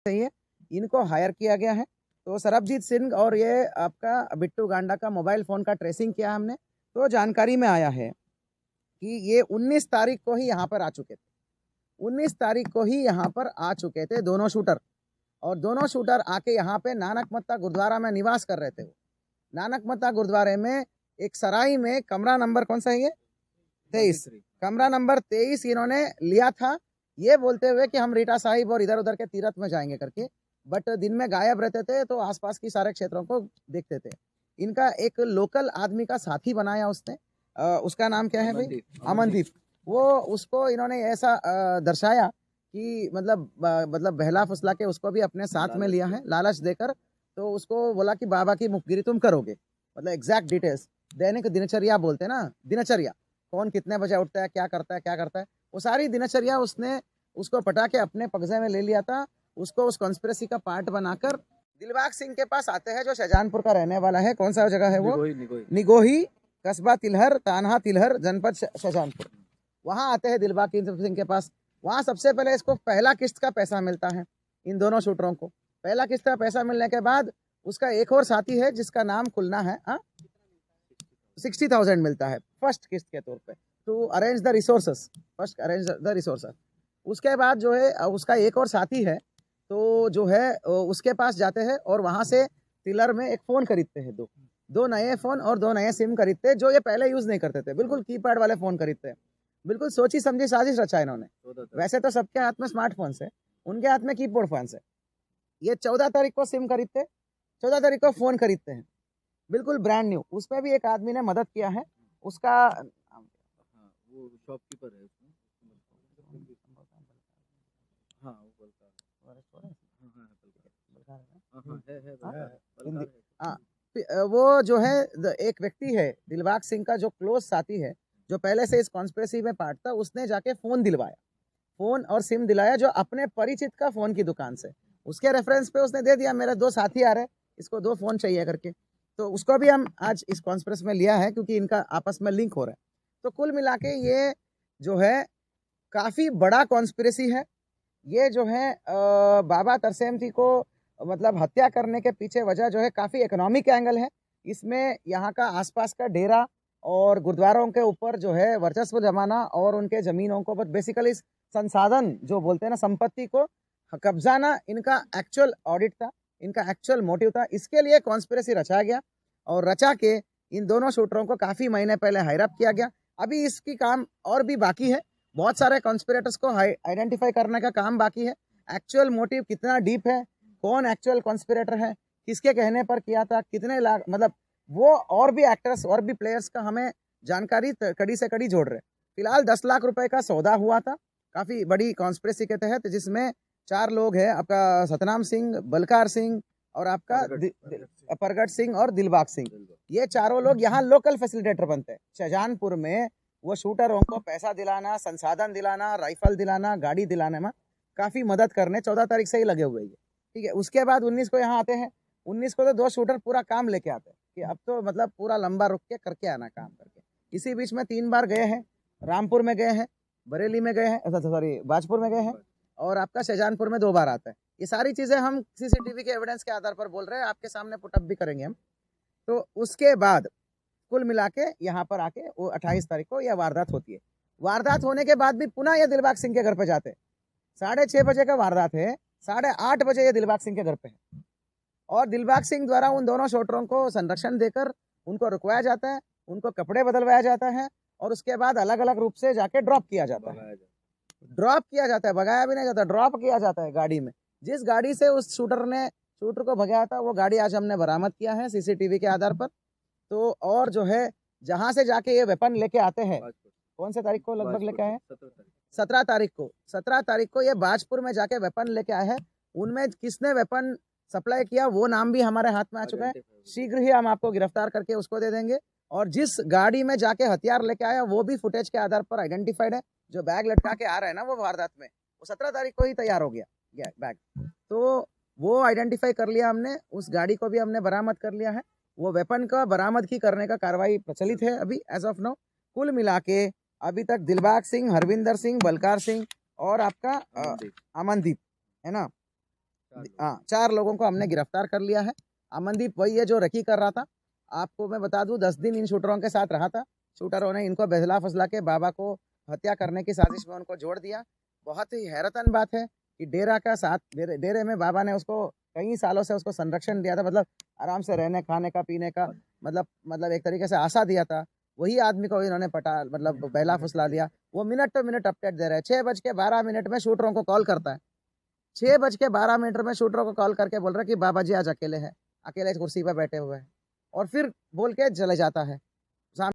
सही है, इनको हायर किया गया है। तो सरबजीत सिंह और ये आपका बिट्टू गांडा का मोबाइल फ़ोन का ट्रेसिंग किया हमने, तो जानकारी में आया है कि ये 19 तारीख को ही यहाँ पर आ चुके थे। 19 तारीख को ही यहाँ पर आ चुके थे दोनों शूटर, और दोनों शूटर आके यहाँ पे नानक मत्ता गुरुद्वारा में निवास कर रहे थे। वो नानक मत्ता गुरुद्वारे में एक सराय में कमरा नंबर कौन सा है ये 23, कमरा नंबर 23 इन्होंने लिया था, ये बोलते हुए कि हम रीटा साहिब और इधर उधर के तीर्थ में जाएंगे करके। बट दिन में गायब रहते थे, तो आसपास की सारे क्षेत्रों को देखते थे। इनका एक लोकल आदमी का साथी बनाया उसने, उसका नाम क्या है भाई, अमनदीप। वो उसको इन्होंने ऐसा दर्शाया कि मतलब बहला फुसला के उसको भी अपने साथ में लिया है, लालच देकर। तो उसको बोला कि बाबा की मुखगिरी तुम करोगे, मतलब एग्जैक्ट डिटेल्स, दैनिक दिनचर्या बोलते हैं ना, दिनचर्या, कौन कितने बजे उठता है, क्या करता है, क्या करता है, वो सारी दिनचर्या उसने उसको पटा के अपने कब्जे में ले लिया था। उसको उस कॉन्स्पिरेसी का पार्ट बनाकर दिलबाग सिंह के पास आते हैं, जो शाहजहानपुर का रहने वाला है। कौन सा जगह है वो, निगोही, कस्बा तिलहर, तानहा तिलहर, जनपद शाहजहानपुर। वहां आते हैं दिलबाग सिंह के पास। वहां सबसे पहले इसको पहला किस्त का पैसा मिलता है, इन दोनों शूटरों को। पहला किस्त का पैसा मिलने के बाद उसका एक और साथी है जिसका नाम खुलना है, 60,000 मिलता है फर्स्ट किस्त के तौर पे, to arrange the resources, first arrange the resources. उसके बाद जो है उसका एक और साथी है, तो जो है उसके पास जाते हैं और वहां से टिलर में एक फोन खरीदते हैं, दो नए फोन और 2 नए सिम खरीदते हैं, जो ये पहले यूज नहीं करते थे। बिल्कुल कीपैड वाले फोन खरीदते हैं, बिल्कुल सोची समझी साजिश रचा इन्होंने। वैसे तो सबके हाथ में स्मार्टफोन है, उनके हाथ में कीबोर्ड फोन है। ये 14 तारीख को सिम खरीदते, 14 तारीख को फोन खरीदते हैं, बिल्कुल ब्रांड न्यू। उसमें भी एक आदमी ने मदद किया है, उसका वो शॉपकीपर है उसमें। वो जो है एक व्यक्ति है दिलबाग सिंह का जो क्लोज साथी है, जो पहले से इस कॉन्स्पिरेसी में पार्ट था, उसने जाके फोन दिलवाया, फोन और सिम दिलाया, जो अपने परिचित का फोन की दुकान से। उसके रेफरेंस पे उसने दे दिया, मेरे 2 साथी आ रहे, इसको 2 फोन चाहिए करके। तो उसको भी हम आज इस कॉन्स्पिरेसी में लिया है, क्योंकि इनका आपस में लिंक हो रहा है। तो कुल मिला के ये जो है काफी बड़ा कॉन्स्पिरेसी है। ये जो है बाबा तरसेम जी को मतलब हत्या करने के पीछे वजह जो है काफी इकोनॉमिक एंगल है। इसमें यहाँ का आसपास का डेरा और गुरुद्वारों के ऊपर जो है वर्चस्व जमाना, और उनके जमीनों को बेसिकली संसाधन जो बोलते हैं ना, संपत्ति को कब्जाना, इनका एक्चुअल ऑडिट था, इनका एक्चुअल मोटिव था। इसके लिए कॉन्स्पिरेसी रचा गया, और रचा के इन दोनों शूटरों को काफी महीने पहले हायर अप किया गया। अभी इसकी काम और भी बाकी है, बहुत सारे कॉन्स्पिरेटर्स को आइडेंटिफाई करने का काम बाकी है। एक्चुअल मोटिव कितना डीप है, कौन एक्चुअल कॉन्स्पिरेटर है, किसके कहने पर किया था, कितने लाख, मतलब वो और भी एक्टर्स और भी प्लेयर्स का हमें जानकारी कड़ी से कड़ी जोड़ रहे। फिलहाल 10 लाख रुपए का सौदा हुआ था, काफी बड़ी कॉन्स्पिरेसी के तहत, जिसमें 4 लोग हैं, आपका सतनाम सिंह, बलकार सिंह और आपका परगट सिंह और दिलबाग सिंह। ये चारों लोग यहाँ लोकल फैसिलिटेटर बनते हैं शाहजहानपुर में। वो शूटरों को पैसा दिलाना, संसाधन दिलाना, राइफल दिलाना, गाड़ी दिलाने में काफी मदद करने 14 तारीख से ही लगे हुए हैं, ठीक है। उसके बाद 19 को यहाँ आते हैं। 19 को तो 2 शूटर पूरा काम लेके आते हैं कि अब तो मतलब पूरा लंबा रुक के करके आना काम करके। इसी बीच में 3 बार गए हैं, रामपुर में गए हैं, बरेली में गए हैं, सॉरी बाजपुर में गए हैं, और आपका शाहजहानपुर में 2 बार आता है। ये सारी चीजें हम सीसीटीवी के एविडेंस के आधार पर बोल रहे हैं, आपके सामने पुटअप भी करेंगे हम। तो उसके बाद कुल मिला के यहाँ पर आके वो 28 तारीख को यह वारदात होती है। वारदात होने के बाद भी पुनः ये दिलबाग सिंह के घर पे जाते हैं। 6:30 बजे का वारदात है, 8:30 बजे ये दिलबाग सिंह के घर पे है, और दिलबाग सिंह द्वारा उन दोनों शूटरों को संरक्षण देकर उनको रुकवाया जाता है, उनको कपड़े बदलवाया जाता है, और उसके बाद अलग अलग रूप से जाके ड्रॉप किया जाता है। ड्रॉप किया जाता है, भगाया भी नहीं जाता, ड्रॉप किया जाता है गाड़ी में। जिस गाड़ी से उस शूटर को भगाया था, वो गाड़ी आज हमने बरामद किया है सीसीटीवी के आधार पर। तो और जो है जहां से जाके ये वेपन लेके आते हैं, कौन से तारीख को लगभग लेके आए हैं, 17 तारीख को, 17 तारीख को ये बाजपुर में जाके वेपन लेके आए हैं। उनमें किसने वेपन सप्लाई किया वो नाम भी हमारे हाथ में आ चुका है, शीघ्र ही हम आपको गिरफ्तार करके उसको दे देंगे। और जिस गाड़ी में जाके हथियार लेके आया वो भी फुटेज के आधार पर आइडेंटिफाइड है। जो बैग लटका के आ रहा है ना वो वारदात में, वो 17 तारीख को ही तैयार हो गया बैग, तो वो आइडेंटिफाई कर लिया हमने, उस गाड़ी को भी हमने बरामद कर लिया है। वो वेपन का बरामद की करने का कार्रवाई प्रचलित है अभी एज ऑफ नाउ। कुल मिला के अभी तक दिलबाग सिंह, हरविंदर सिंह, बलकार सिंह और आपका अमनदीप है ना, हाँ 4 लोगों को हमने गिरफ्तार कर लिया है। अमनदीप वही है जो रेकी कर रहा था। आपको मैं बता दूं 10 दिन इन शूटरों के साथ रहा था। शूटरों ने इनको बहला फुसला के बाबा को हत्या करने की साजिश में उनको जोड़ दिया। बहुत ही हैरतन बात है कि डेरा का साथ डेरे में बाबा ने उसको कई सालों से उसको संरक्षण दिया था, मतलब आराम से रहने खाने का पीने का मतलब एक तरीके से आशा दिया था। वही आदमी को इन्होंने पटा मतलब बहला फुसला दिया। वो मिनट टू मिनट अपडेट दे रहे हैं। 6:12 में शूटरों को कॉल करता है। 6:12 में शूटरों को कॉल करके बोल रहा है कि बाबा जी आज अकेले हैं, अकेले कुर्सी पर बैठे हुए हैं, और फिर बोल के चले जाता है।